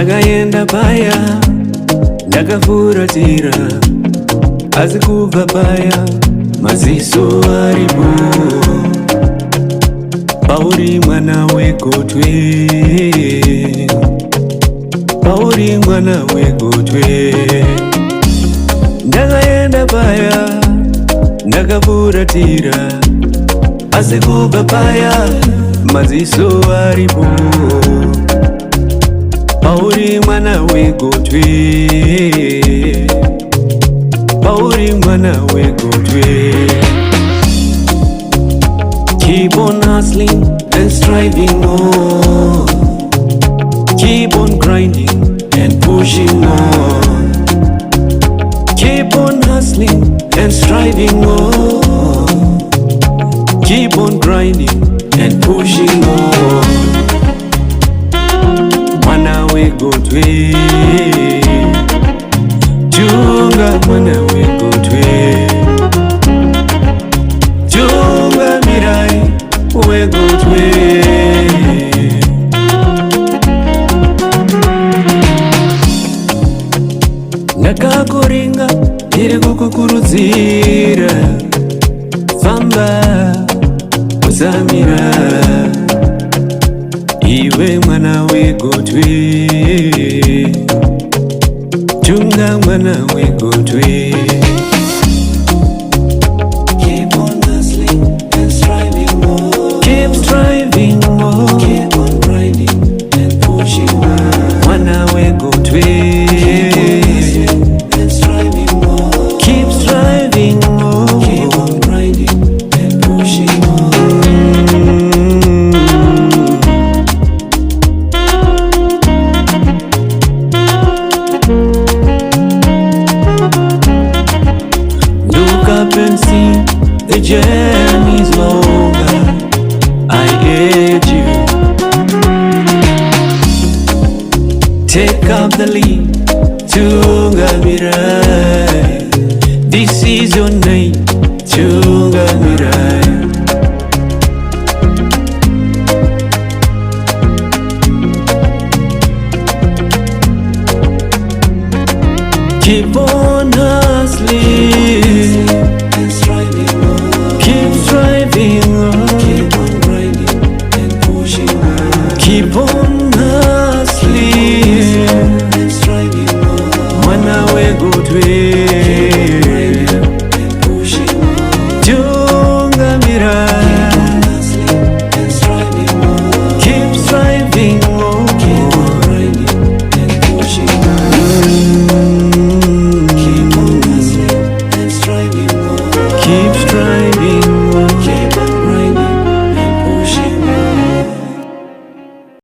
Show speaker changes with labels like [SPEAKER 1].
[SPEAKER 1] Ndakaenda paya, ndakafuratira, asi kubva paya maziso aripo. Pauri mwana wegotwe, pauri mwana wegotwe. Ndakaenda paya, ndakafuratira, asi kubva paya maziso aripo. Pauri mwana wegotwe, pauri mwana wegotwe. Keep on hustling and striving on. Keep on grinding and pushing on. Keep on hustling and striving on. Keep on grinding and pushing on. Mwana wegotwe, Tunga mwana wegotwe, Tunga mirai wegotwe. Ndakakuringa iri kukukurudzira, famba usamira, iwe mwana wegotwe, Tunga mwana wegotwe. Keep on hustling and striving more. Keep striving more. Keep on grinding and pushing more. Mwana wegotwe. Keep on hustling and striving more. Keep striving more. Keep on grinding and pushing more. Look up and see the journey's longer. I urge you, take up the lead, Tunga mirai. This is your name, Tunga mirai. Keep on hustling and striving on. Keep striving on. Keep on grinding and pushing on. Keep on hustling and striving on. Mwana wegotwe.